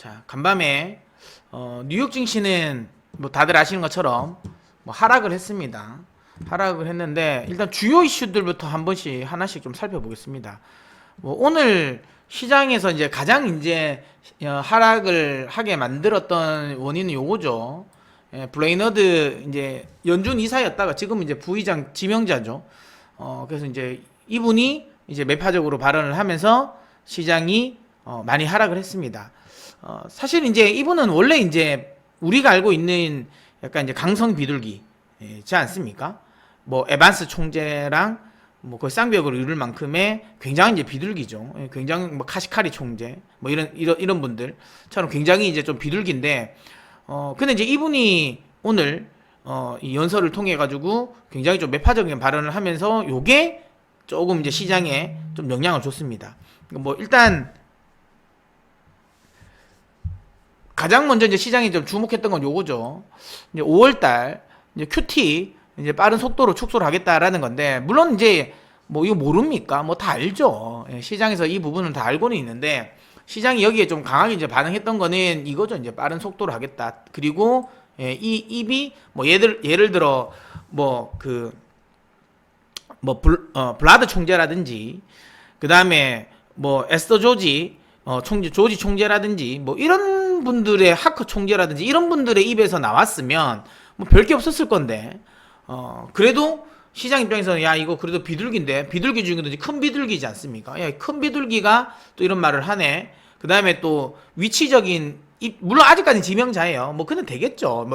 자, 간밤에 뉴욕 증시는 뭐 다들 아시는 것처럼 뭐 하락을 했습니다. 하락을 했는데 일단 주요 이슈들부터 한 번씩 하나씩 좀 살펴보겠습니다. 뭐 오늘 시장에서 이제 가장 이제 하락을 하게 만들었던 원인은 요거죠. 블레이너드 이제 연준 이사였다가 지금 이제 부의장 지명자죠. 그래서 이제 이분이 이제 매파적으로 발언을 하면서 시장이 많이 하락을 했습니다. 사실 이제 이분은 원래 이제 우리가 알고 있는 약간 이제 강성 비둘기지 않습니까? 뭐 에반스 총재랑 뭐 거의 쌍벽으로 이룰 만큼의 굉장히 이제 비둘기죠. 굉장히 뭐 카시카리 총재 뭐 이런 분들처럼 굉장히 이제 좀 비둘기인데 근데 이제 이분이 오늘 이 연설을 통해 가지고 굉장히 좀 매파적인 발언을 하면서 요게 조금 이제 시장에 좀 영향을 줬습니다. 뭐 일단 가장 먼저 이제 시장이 좀 주목했던 건 요거죠. 이제 5월달 이제 QT 이제 빠른 속도로 축소를 하겠다라는 건데, 물론 이제 뭐 이거 모릅니까? 뭐 다 알죠. 시장에서 이 부분은 다 알고는 있는데, 시장이 여기에 좀 강하게 이제 반응했던 거는 이거죠. 이제 빠른 속도로 하겠다. 그리고 이 입이 뭐 예를 들어 뭐 블라드 총재라든지 그 다음에 뭐 에스더 조지 조지 총재라든지 뭐 이런 분들의 하커 총재라든지 이런 분들의 입에서 나왔으면 뭐 별게 없었을 건데 그래도 시장 입장에서는 야 이거 그래도 비둘기인데, 비둘기 중에도 큰 비둘기지 않습니까? 야 큰 비둘기가 또 이런 말을 하네. 그 다음에 또 위치적인 물론 아직까지는 지명자예요. 뭐 근데 되겠죠.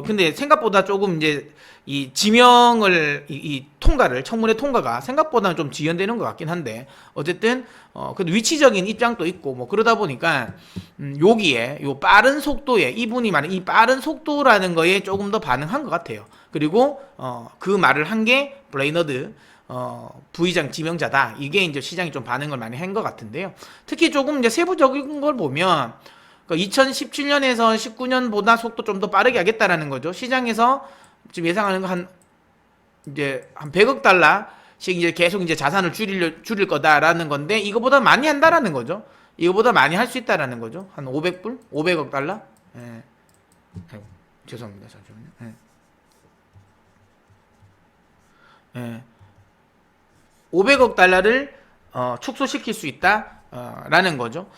근데 생각보다 조금 이제 이 지명을 이 통과를 청문회 통과가 생각보다는 좀 지연되는 것 같긴 한데, 어쨌든 그 위치적인 입장도 있고 뭐 그러다 보니까 여기에 요 빠른 속도에 이분이 말한 이 빠른 속도라는 거에 조금 더 반응한 것 같아요. 그리고 그 말을 한 게 블레이너드 부의장 지명자다. 이게 이제 시장이 좀 반응을 많이 한 것 같은데요. 특히 조금 이제 세부적인 걸 보면 2017년에서 19년보다 속도 좀 더 빠르게 하겠다라는 거죠. 시장에서 지금 예상하는 거 한 100억 달러씩 이제 계속 이제 자산을 줄일 거다라는 건데, 이거보다 많이 한다라는 거죠. 이거보다 많이 할 수 있다라는 거죠. 한 500억 달러? 예. 아이고, 죄송합니다. 잠시만요. 예. 500억 달러를 축소시킬 수 있다 라는 거죠.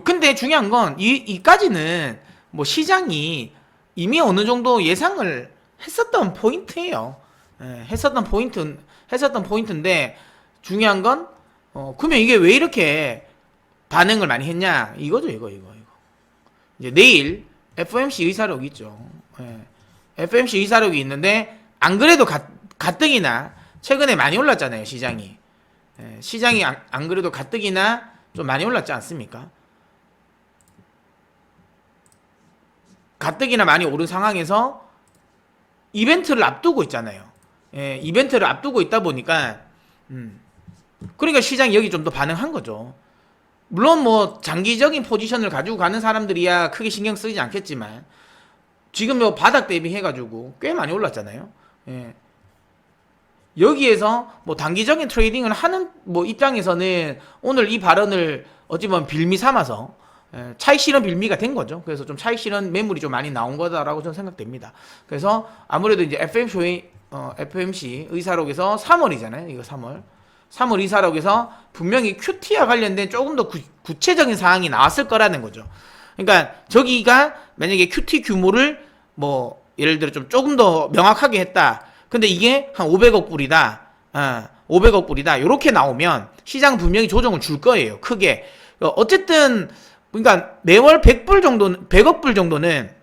근데 중요한 건 이까지는 뭐 시장이 이미 어느 정도 예상을 했었던 포인트예요. 했었던 포인트인데 중요한 건 그러면 이게 왜 이렇게 반응을 많이 했냐 이거죠. 이거 이제 내일 FOMC 의사록이 있죠. FOMC 의사록이 있는데 안 그래도 가뜩이나 최근에 많이 올랐잖아요. 시장이 안 그래도 가뜩이나 좀 많이 올랐지 않습니까? 가뜩이나 많이 오른 상황에서 이벤트를 앞두고 있잖아요. 이벤트를 앞두고 있다 보니까 그러니까 시장이 여기 좀 더 반응한 거죠. 물론 뭐 장기적인 포지션을 가지고 가는 사람들이야 크게 신경 쓰이지 않겠지만 지금 요 바닥 대비해가지고 꽤 많이 올랐잖아요. 여기에서 뭐 단기적인 트레이딩을 하는 뭐 입장에서는 오늘 이 발언을 어찌 보면 빌미 삼아서 차익 실현 빌미가 된 거죠. 그래서 좀 차익 실현 매물이 좀 많이 나온 거다라고 저는 생각됩니다. 그래서 아무래도 이제 FOMC 의사록에서 3월이잖아요. 이거 3월 의사록에서 분명히 QT와 관련된 조금 더 구체적인 사항이 나왔을 거라는 거죠. 그러니까 저기가 만약에 QT 규모를 뭐 예를 들어 좀 조금 더 명확하게 했다. 근데 이게 한 500억 불이다. 500억 불이다. 요렇게 나오면 시장 분명히 조정을 줄 거예요. 크게. 어쨌든 그러니까 매월 100억 불 정도는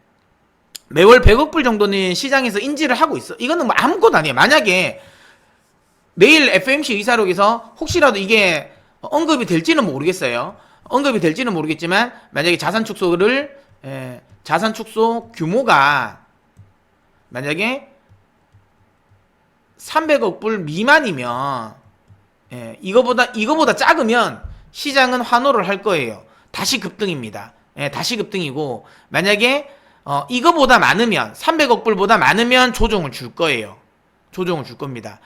매월 100억 불 정도는 시장에서 인지를 하고 있어. 이거는 뭐 아무것도 아니에요. 만약에 내일 FOMC 의사록에서 혹시라도 이게 언급이 될지는 모르겠어요. 언급이 될지는 모르겠지만 만약에 자산 축소 규모가 만약에 300억 불 미만이면 이거보다 작으면 시장은 환호를 할 거예요. 다시 급등입니다. 다시 급등이고, 만약에 이거보다 많으면 300억 불보다 많으면 조정을 줄 거예요. 조정을 줄 겁니다.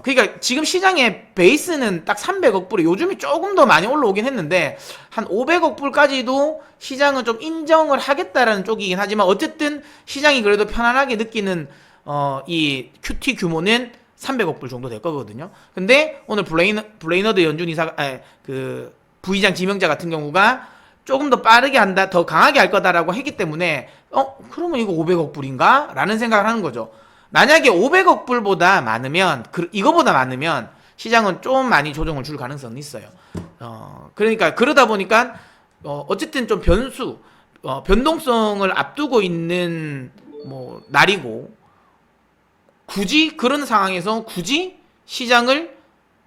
그러니까 지금 시장의 베이스는 딱 300억 불에 요즘이 조금 더 많이 올라오긴 했는데 한 500억 불까지도 시장은 좀 인정을 하겠다라는 쪽이긴 하지만 어쨌든 시장이 그래도 편안하게 느끼는 이 QT 규모는 300억 불 정도 될 거거든요. 근데 오늘 블레이너드 연준 이사, 그 부의장 지명자 같은 경우가 조금 더 빠르게 한다, 더 강하게 할 거다라고 했기 때문에 그러면 이거 500억 불인가? 라는 생각을 하는 거죠. 만약에 500억 불보다 많으면, 이거보다 많으면 시장은 좀 많이 조정을 줄 가능성은 있어요. 그러니까 그러다 보니까 어쨌든 좀 변동성을 앞두고 있는 뭐 날이고, 굳이 그런 상황에서 굳이 시장을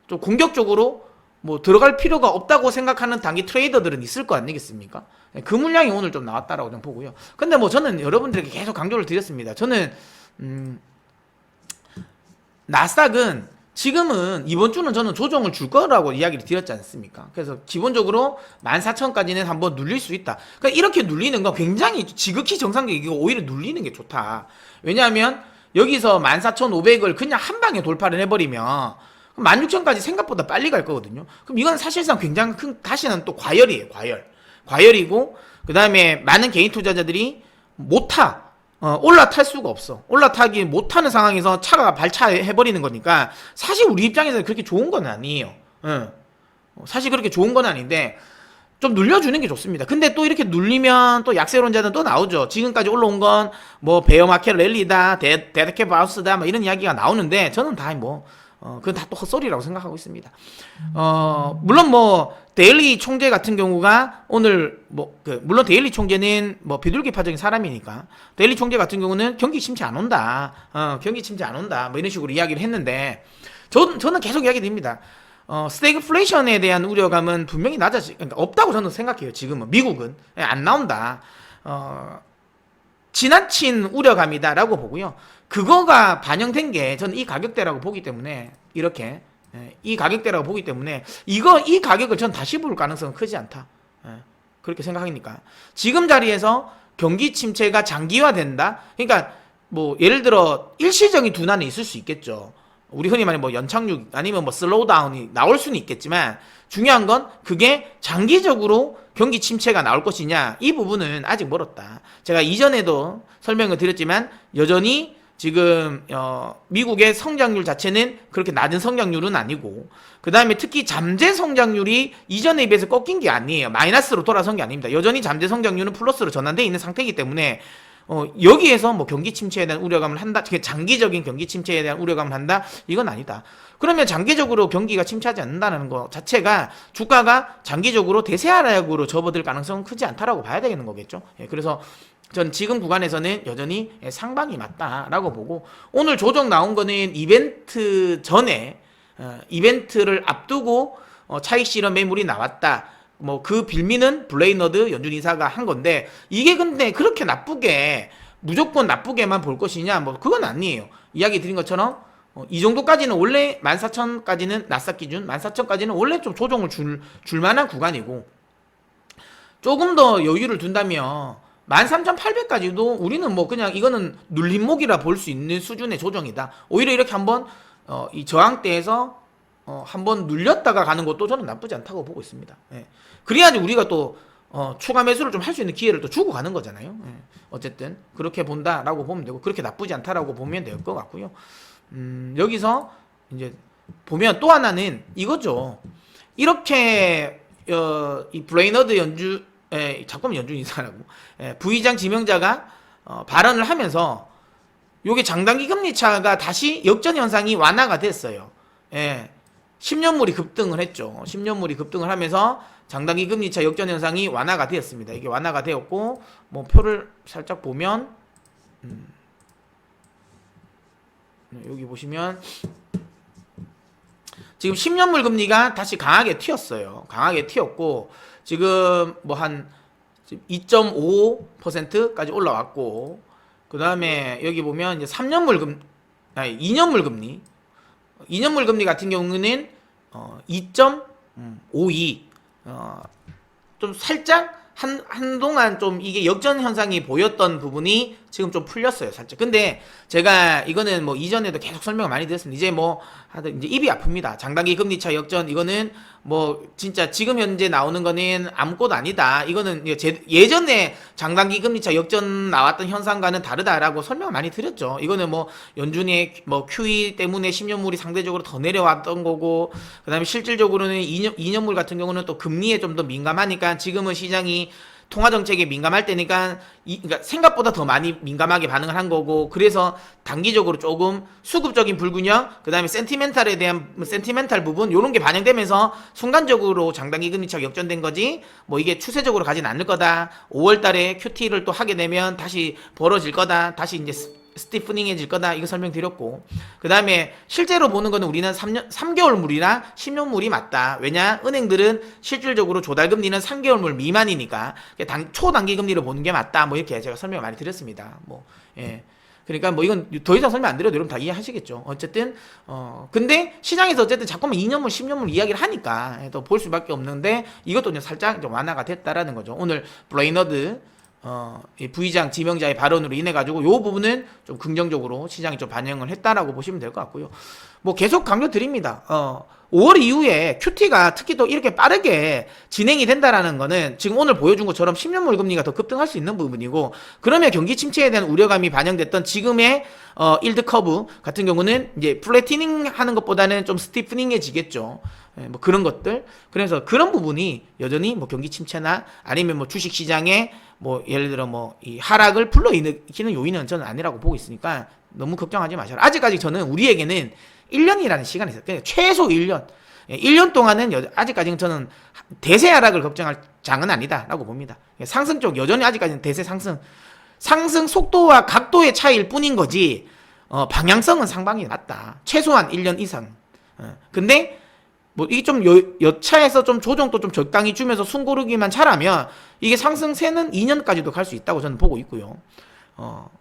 좀 공격적으로 뭐 들어갈 필요가 없다고 생각하는 단기 트레이더들은 있을 거 아니겠습니까? 그 물량이 오늘 좀 나왔다라고 좀 보고요. 근데 뭐 저는 여러분들에게 계속 강조를 드렸습니다. 저는 나스닥은 지금은 이번 주는 저는 조정을 줄 거라고 이야기를 드렸지 않습니까? 그래서 기본적으로 14,000까지는 한번 눌릴 수 있다. 그러니까 이렇게 눌리는 건 굉장히 지극히 정상적이고 오히려 눌리는 게 좋다. 왜냐하면 여기서 14,500을 그냥 한 방에 돌파를 해버리면 16,000까지 생각보다 빨리 갈 거거든요. 그럼 이건 사실상 굉장히 큰, 다시는 또 과열이에요, 과열이고, 그 다음에 많은 개인 투자자들이 못 타. 올라탈 수가 없어. 올라타기 못하는 상황에서 차가 발차해버리는 거니까, 사실 우리 입장에서는 그렇게 좋은 건 아니에요. 사실 그렇게 좋은 건 아닌데, 좀 눌려주는 게 좋습니다. 근데 또 이렇게 눌리면 또 약세론자는 또 나오죠. 지금까지 올라온 건 뭐 베어마켓 랠리다, 데드캣 바우스다, 뭐 이런 이야기가 나오는데, 저는 다 뭐, 그건 다 또 헛소리라고 생각하고 있습니다. 물론 뭐, 데일리 총재 같은 경우가 오늘 물론 데일리 총재는 뭐 비둘기파적인 사람이니까, 데일리 총재 같은 경우는 경기 침체 안 온다. 경기 침체 안 온다. 뭐 이런 식으로 이야기를 했는데, 저는 계속 이야기 드립니다. 스태그플레이션에 대한 우려감은 분명히 그러니까 없다고 저는 생각해요. 지금은 미국은 안 나온다. 지나친 우려감이다라고 보고요. 그거가 반영된 게 저는 이 가격대라고 보기 때문에 이렇게 이 가격대라고 보기 때문에 이 가격을 전 다시 볼 가능성은 크지 않다. 그렇게 생각하니까 지금 자리에서 경기 침체가 장기화된다. 그러니까 뭐 예를 들어 일시적인 둔화는 있을 수 있겠죠. 우리 흔히 말하는 뭐 연착륙 아니면 뭐 슬로우다운이 나올 수는 있겠지만 중요한 건 그게 장기적으로 경기 침체가 나올 것이냐, 이 부분은 아직 멀었다. 제가 이전에도 설명을 드렸지만 여전히 지금 미국의 성장률 자체는 그렇게 낮은 성장률은 아니고, 그 다음에 특히 잠재 성장률이 이전에 비해서 꺾인 게 아니에요. 마이너스로 돌아선 게 아닙니다. 여전히 잠재 성장률은 플러스로 전환되어 있는 상태이기 때문에 여기에서 뭐 경기 침체에 대한 우려감을 한다, 장기적인 경기 침체에 대한 우려감을 한다, 이건 아니다. 그러면 장기적으로 경기가 침체하지 않는다는 것 자체가 주가가 장기적으로 대세하락으로 접어들 가능성은 크지 않다라고 봐야 되는 거겠죠. 그래서 전 지금 구간에서는 여전히 상방이 맞다라고 보고, 오늘 조정 나온 거는 이벤트 전에 이벤트를 앞두고 차익 실현 매물이 나왔다. 뭐 그 빌미는 블레이너드 연준 이사가 한 건데, 이게 근데 그렇게 나쁘게 무조건 나쁘게만 볼 것이냐, 뭐 그건 아니에요. 이야기 드린 것처럼 이 정도까지는 원래 14,000까지는 나스닥 기준 14,000까지는 원래 좀 조정을 줄 만한 구간이고, 조금 더 여유를 둔다면 13,800까지도 우리는 뭐 그냥 이거는 눌림목이라 볼 수 있는 수준의 조정이다. 오히려 이렇게 한번 이 저항대에서 한번 눌렸다가 가는 것도 저는 나쁘지 않다고 보고 있습니다. 그래야지 우리가 또 추가 매수를 좀 할 수 있는 기회를 또 주고 가는 거잖아요. 어쨌든 그렇게 본다라고 보면 되고, 그렇게 나쁘지 않다라고 보면 될 것 같고요. 여기서 이제 보면 또 하나는 이거죠. 이렇게 이 블레이너드 잠깐만 연준 이사라고 부의장 지명자가 발언을 하면서 요게 장단기 금리 차가 다시 역전 현상이 완화가 됐어요. 10년물이 급등을 했죠. 10년물이 급등을 하면서 장단기 금리차 역전 현상이 완화가 되었습니다. 이게 완화가 되었고, 뭐 표를 살짝 보면 여기 보시면 지금 10년물 금리가 다시 강하게 튀었어요. 강하게 튀었고, 지금 뭐 한 2.5%까지 올라왔고, 그 다음에 여기 보면 이제 2년물 금리 2년물 금리 같은 경우는 2.52, 좀 살짝 한동안 좀 이게 역전 현상이 보였던 부분이 지금 좀 풀렸어요, 살짝. 근데 제가 이거는 뭐 이전에도 계속 설명을 많이 드렸습니다. 이제 뭐 하여튼 이제 입이 아픕니다. 장단기 금리차 역전, 이거는 뭐 진짜 지금 현재 나오는 거는 아무것도 아니다. 이거는 예전에 장단기 금리차 역전 나왔던 현상과는 다르다라고 설명을 많이 드렸죠. 이거는 뭐 연준의 뭐 QE 때문에 10년물이 상대적으로 더 내려왔던 거고, 그다음에 실질적으로는 2년물 같은 경우는 또 금리에 좀 더 민감하니까 지금은 시장이 통화정책에 민감할 때니까 그러니까 생각보다 더 많이 민감하게 반응을 한 거고, 그래서 단기적으로 조금 수급적인 불균형, 그 다음에 센티멘탈에 대한 센티멘탈 부분 요런 게 반영되면서 순간적으로 장단기 금리차가 역전된 거지, 뭐 이게 추세적으로 가진 않을 거다, 5월 달에 QT를 또 하게 되면 다시 벌어질 거다, 다시 이제 스티프닝해질 거다, 이거 설명드렸고, 그 다음에 실제로 보는 거는 우리는 3개월물이나 10년물이 맞다. 왜냐? 은행들은 실질적으로 조달금리는 3개월물 미만이니까 초단기 금리로 보는 게 맞다. 뭐 이렇게 제가 설명을 많이 드렸습니다. 뭐, 예. 그러니까 뭐 이건 더 이상 설명 안 드려도 여러분 다 이해하시겠죠. 어쨌든 근데 시장에서 어쨌든 자꾸만 2년물 10년물 이야기를 하니까 또 볼 수밖에 없는데, 이것도 이제 살짝 좀 완화가 됐다라는 거죠. 오늘 브레이너드 이 부의장 지명자의 발언으로 인해 가지고 요 부분은 좀 긍정적으로 시장이 좀 반영을 했다라고 보시면 될 것 같고요. 뭐 계속 강조드립니다. 5월 이후에 QT가 특히 또 이렇게 빠르게 진행이 된다라는 거는 지금 오늘 보여준 것처럼 10년물 금리가 더 급등할 수 있는 부분이고, 그러면 경기 침체에 대한 우려감이 반영됐던 지금의 일드 커브 같은 경우는 이제 플래티닝 하는 것보다는 좀 스티프닝해지겠죠. 예, 뭐 그런 것들. 그래서 그런 부분이 여전히 뭐 경기 침체나 아니면 뭐 주식 시장에 뭐 예를 들어 뭐 이 하락을 불러일으키는 요인은 저는 아니라고 보고 있으니까 너무 걱정하지 마셔라. 아직까지 저는 우리에게는 1년이라는 시간이 있어요. 그냥 최소 1년. 1년 동안은 아직까지는 저는 대세 하락을 걱정할 장은 아니다라고 봅니다. 상승 쪽 여전히 아직까지는 대세 상승 속도와 각도의 차이일 뿐인 거지, 방향성은 상방이 맞다. 최소한 1년 이상. 근데 뭐 이게 좀 여차에서 좀 조정도 좀 적당히 주면서 숨고르기만 잘하면 이게 상승세는 2년까지도 갈 수 있다고 저는 보고 있고요.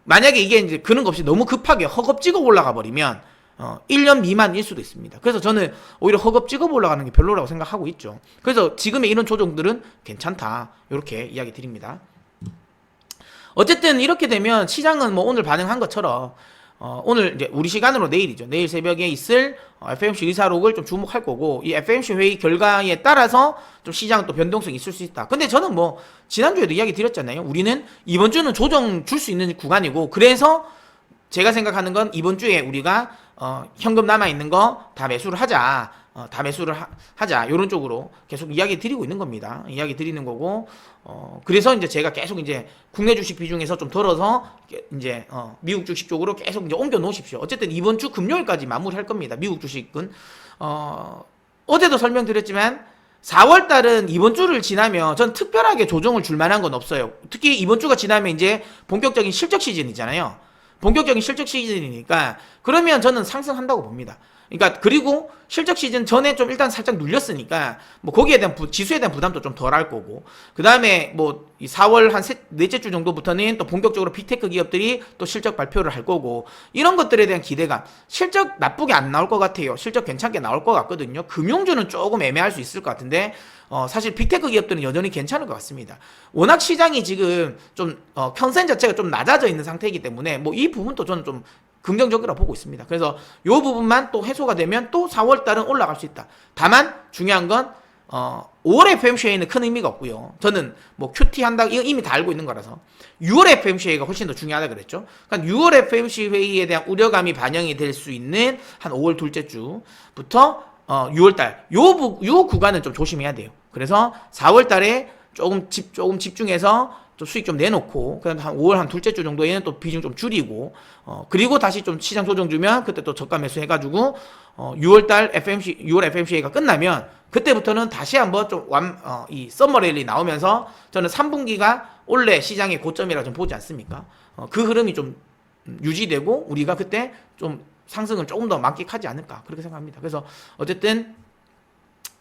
만약에 이게 이제 그런 거 없이 너무 급하게 허겁지겁 올라가 버리면 1년 미만일 수도 있습니다. 그래서 저는 오히려 허겁지겁 올라가는 게 별로라고 생각하고 있죠. 그래서 지금의 이런 조정들은 괜찮다, 이렇게 이야기 드립니다. 어쨌든 이렇게 되면 시장은 뭐 오늘 반응한 것처럼 오늘 이제 우리 시간으로 내일이죠. 내일 새벽에 있을 FOMC 의사록을 좀 주목할 거고, 이 FOMC 회의 결과에 따라서 좀 시장은 또 변동성이 있을 수 있다. 근데 저는 뭐 지난주에도 이야기 드렸잖아요. 우리는 이번 주는 조정 줄 수 있는 구간이고, 그래서 제가 생각하는 건 이번 주에 우리가 현금 남아있는 거 다 매수를 하자. 다 매수를 하자. 이런 쪽으로 계속 이야기 드리고 있는 겁니다. 이야기 드리는 거고, 그래서 이제 제가 계속 이제 국내 주식 비중에서 좀 덜어서 이제 미국 주식 쪽으로 계속 이제 옮겨 놓으십시오. 어쨌든 이번 주 금요일까지 마무리할 겁니다. 미국 주식은 어제도 설명드렸지만 4월 달은 이번 주를 지나면 전 특별하게 조정을 줄 만한 건 없어요. 특히 이번 주가 지나면 이제 본격적인 실적 시즌이잖아요. 본격적인 실적 시즌이니까 그러면 저는 상승한다고 봅니다. 그러니까 그리고 실적 시즌 전에 좀 일단 살짝 눌렸으니까 뭐 거기에 대한 지수에 대한 부담도 좀 덜 할 거고, 그 다음에 뭐 이 4월 한 넷째 주 정도부터는 또 본격적으로 빅테크 기업들이 또 실적 발표를 할 거고, 이런 것들에 대한 기대감. 실적 나쁘게 안 나올 것 같아요. 실적 괜찮게 나올 것 같거든요. 금융주는 조금 애매할 수 있을 것 같은데 사실 빅테크 기업들은 여전히 괜찮을 것 같습니다. 워낙 시장이 지금 좀 컨센 자체가 좀 낮아져 있는 상태이기 때문에 뭐 이 부분도 저는 좀 긍정적이라고 보고 있습니다. 그래서 이 부분만 또 해소가 되면 또 4월 달은 올라갈 수 있다. 다만 중요한 건 5월 FOMC에는 큰 의미가 없고요. 저는 뭐 QT 한다 이거 이미 다 알고 있는 거라서 6월 FOMC가 훨씬 더 중요하다 그랬죠. 그러니까 6월 FOMC 회의에 대한 우려감이 반영이 될 수 있는 한 5월 둘째 주부터 6월 달 요 구간은 좀 조심해야 돼요. 그래서 4월 달에 조금 집중해서 좀 수익 좀 내놓고, 그다음에 한 5월 한 둘째 주 정도에는 또 비중 좀 줄이고, 그리고 다시 좀 시장 조정 주면 그때 또 저가 매수 해가지고 6월 FOMC가 끝나면 그때부터는 다시 한번 좀 이 썸머 랠리 나오면서 저는 3분기가 원래 시장의 고점이라 좀 보지 않습니까? 그 흐름이 좀 유지되고 우리가 그때 좀 상승을 조금 더 만끽하지 않을까, 그렇게 생각합니다. 그래서 어쨌든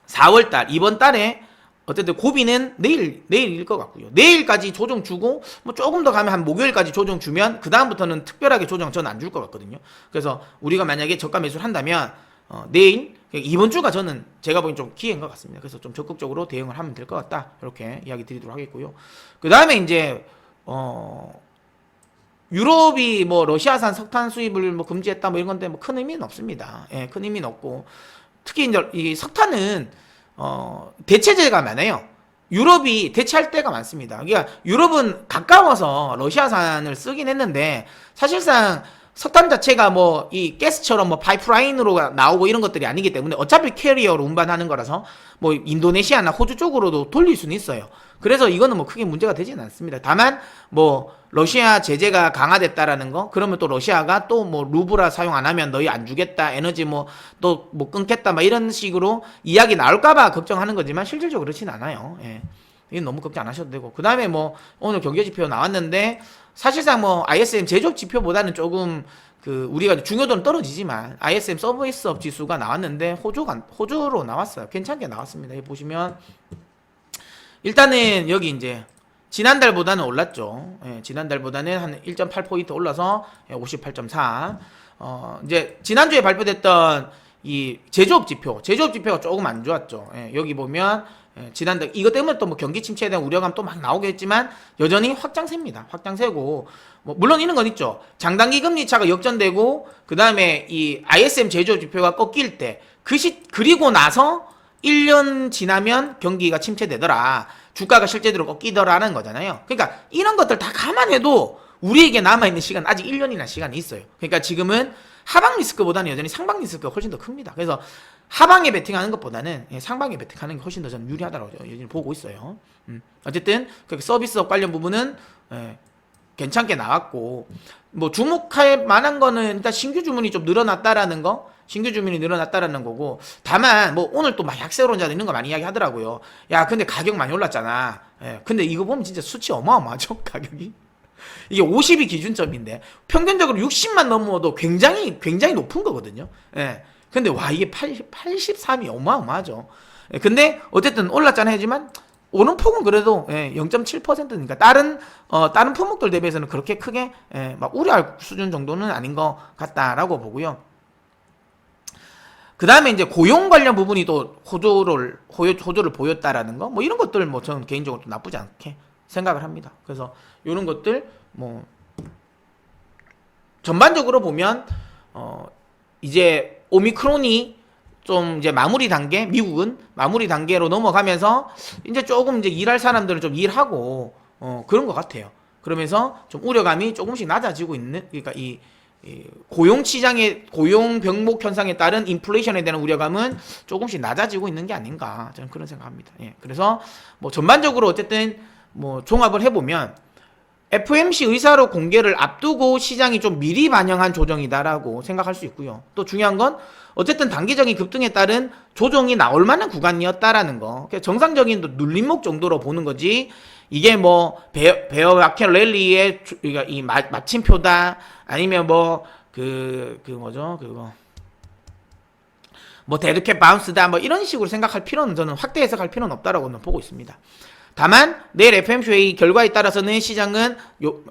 4월 달 이번 달에 어쨌든 고비는 내일일 것 같고요. 내일까지 조정 주고 뭐 조금 더 가면 한 목요일까지 조정 주면 그 다음부터는 특별하게 조정 저는 안 줄 것 같거든요. 그래서 우리가 만약에 저가 매수를 한다면 내일 이번 주가 저는 제가 보기엔 좀 기회인 것 같습니다. 그래서 좀 적극적으로 대응을 하면 될 것 같다. 이렇게 이야기 드리도록 하겠고요. 그 다음에 이제 유럽이 뭐 러시아산 석탄 수입을 뭐 금지했다 뭐 이런 건데 뭐 큰 의미는 없습니다. 예, 큰 의미는 없고 특히 이제 이 석탄은 대체제가 많아요. 유럽이 대체할 때가 많습니다. 그러니까 유럽은 가까워서 러시아산을 쓰긴 했는데 사실상 석탄 자체가 뭐 이 가스처럼 뭐 파이프라인으로 나오고 이런 것들이 아니기 때문에 어차피 캐리어로 운반하는 거라서 뭐 인도네시아나 호주 쪽으로도 돌릴 수는 있어요. 그래서 이거는 뭐 크게 문제가 되지는 않습니다. 다만 뭐 러시아 제재가 강화됐다라는 거, 그러면 또 러시아가 또 뭐 루브라 사용 안 하면 너희 안 주겠다, 에너지 뭐 또 뭐 끊겠다, 막 이런 식으로 이야기 나올까봐 걱정하는 거지만 실질적으로 그렇진 않아요. 예. 이건 너무 걱정 안 하셔도 되고. 그 다음에 뭐 오늘 경제 지표 나왔는데 사실상 뭐 ISM 제조업 지표보다는 조금 그 우리가 중요도는 떨어지지만 ISM 서비스업 지수가 나왔는데 호주로 나왔어요. 괜찮게 나왔습니다. 여기 보시면 일단은 여기 이제 지난달보다는 올랐죠. 예, 지난달보다는 한 1.8포인트 올라서 58.4. 이제 지난주에 발표됐던 이 제조업 지표가 조금 안 좋았죠. 예, 여기 보면 지난달 이것 때문에 또 뭐 경기 침체에 대한 우려감 또 막 나오겠지만 여전히 확장세입니다. 확장세고 뭐 물론 이런 건 있죠. 장단기 금리 차가 역전되고 그 다음에 이 ISM 제조업 지표가 꺾일 때 그리고 나서 1년 지나면 경기가 침체되더라. 주가가 실제대로 꺾이더라는 거잖아요. 그러니까 이런 것들 다 감안해도 우리에게 남아있는 시간 아직 1년이나 시간이 있어요. 그러니까 지금은 하방 리스크보다는 여전히 상방 리스크가 훨씬 더 큽니다. 그래서 하방에 베팅하는 것보다는 상방에 베팅하는 게 훨씬 더 저는 유리하다고 여전히 보고 있어요. 어쨌든 서비스업 관련 부분은 괜찮게 나왔고 뭐 주목할 만한 거는 일단 신규 주문이 좀 늘어났다라는 거, 신규 주문이 늘어났다라는 거고, 다만 뭐 오늘 또 막 약세론자들 이런 거 많이 이야기 하더라고요. 야 근데 가격 많이 올랐잖아. 근데 이거 보면 진짜 수치 어마어마하죠. 가격이 이게 50이 기준점인데 평균적으로 60만 넘어도 굉장히 높은 거거든요. 근데 와 이게 83이 어마어마하죠. 근데 어쨌든 올랐잖아 하지만 오름폭은 그래도 0.7%니까 다른 품목들 대비해서는 그렇게 크게 막 우려할 수준 정도는 아닌 것 같다라고 보고요. 그 다음에 이제 고용 관련 부분이 또 호조를 보였다라는 거, 뭐 이런 것들 뭐 저는 개인적으로 또 나쁘지 않게 생각을 합니다. 그래서 이런 것들 뭐 전반적으로 보면 이제 오미크론이 좀 이제 마무리 단계, 미국은 마무리 단계로 넘어가면서 이제 조금 이제 일할 사람들은 좀 일하고 그런 것 같아요. 그러면서 좀 우려감이 조금씩 낮아지고 있는, 그러니까 이 고용 시장의 고용 병목 현상에 따른 인플레이션에 대한 우려감은 조금씩 낮아지고 있는 게 아닌가, 저는 그런 생각합니다. 예. 그래서 뭐 전반적으로 어쨌든 뭐 종합을 해보면 FOMC 의사로 공개를 앞두고 시장이 좀 미리 반영한 조정이다라고 생각할 수 있고요. 또 중요한 건 어쨌든 단기적인 급등에 따른 조정이 나올 만한 구간이었다라는 거. 정상적인 눌림목 정도로 보는 거지. 이게 뭐 베어 마켓 랠리의 이 마침표다. 아니면 뭐 뭐죠? 그거 뭐 데드캣 바운스다. 뭐 이런 식으로 생각할 필요는, 저는 확대 해석할 필요는 없다라고는 보고 있습니다. 다만 내일 FOMC 회의 결과에 따라서는 시장은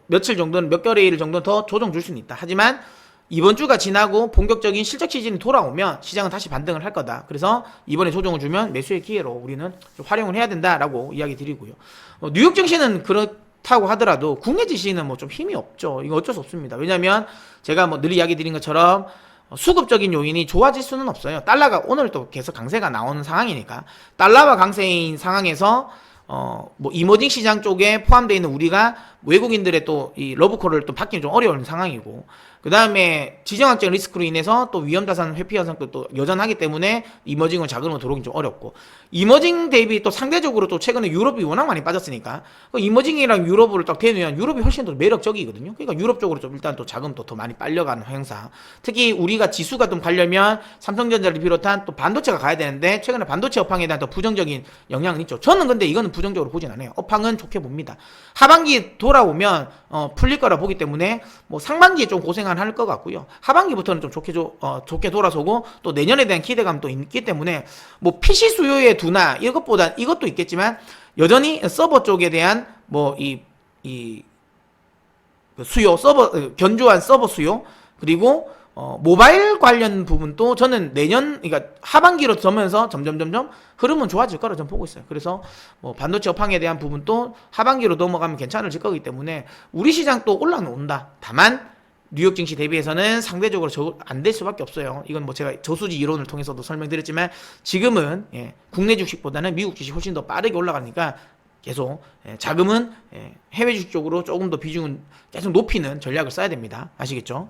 며칠 정도는, 몇 개월의 일 정도 더 조정 줄 수는 있다. 하지만 이번 주가 지나고 본격적인 실적 시즌이 돌아오면 시장은 다시 반등을 할 거다. 그래서 이번에 조정을 주면 매수의 기회로 우리는 좀 활용을 해야 된다라고 이야기 드리고요. 뉴욕 증시는 그렇다고 하더라도 국내 지시는 뭐 좀 힘이 없죠. 이거 어쩔 수 없습니다. 왜냐하면 제가 뭐 늘 이야기 드린 것처럼 수급적인 요인이 좋아질 수는 없어요. 달러가 오늘 또 계속 강세가 나오는 상황이니까, 달러와 강세인 상황에서 뭐 이머징 시장 쪽에 포함되어 있는 우리가 외국인들의 또 이 러브콜을 또 받기는 좀 어려운 상황이고, 그 다음에 지정학적 리스크로 인해서 또 위험자산 회피 현상도 또 여전하기 때문에 이머징은 자금으로 들어오긴 좀 어렵고, 이머징 대비 또 상대적으로 또 최근에 유럽이 워낙 많이 빠졌으니까 이머징이랑 유럽을 딱 대면 유럽이 훨씬 더 매력적이거든요. 그러니까 유럽 쪽으로 좀 일단 또 자금도 더 많이 빨려가는 현상. 특히 우리가 지수가 좀 가려면 삼성전자를 비롯한 또 반도체가 가야 되는데 최근에 반도체 업황에 대한 또 부정적인 영향은 있죠. 저는 근데 이거는 부정적으로 보진 않아요. 업황은 좋게 봅니다. 하반기 돌아오면 풀릴 거라 보기 때문에 뭐 상반기에 좀 고생을 할 것 같고요. 하반기부터는 좀 좋게 돌아서고, 또 내년에 대한 기대감도 있기 때문에 뭐 PC 수요의 둔화 이것보다 이것도 있겠지만 여전히 서버 쪽에 대한 뭐 이 수요, 서버 견조한 서버 수요, 그리고 모바일 관련 부분도 저는 내년, 그러니까 하반기로 되면서 점점 흐름은 좋아질 거라 저는 보고 있어요. 그래서 뭐 반도체 업황에 대한 부분도 하반기로 넘어가면 괜찮아질 거기 때문에 우리 시장 또 올라온다. 다만 뉴욕 증시 대비해서는 상대적으로 안 될 수밖에 없어요. 이건 뭐 제가 저수지 이론을 통해서도 설명드렸지만 지금은 국내 주식보다는 미국 주식 훨씬 더 빠르게 올라가니까 계속 자금은 해외 주식 쪽으로 조금 더 비중은 계속 높이는 전략을 써야 됩니다. 아시겠죠?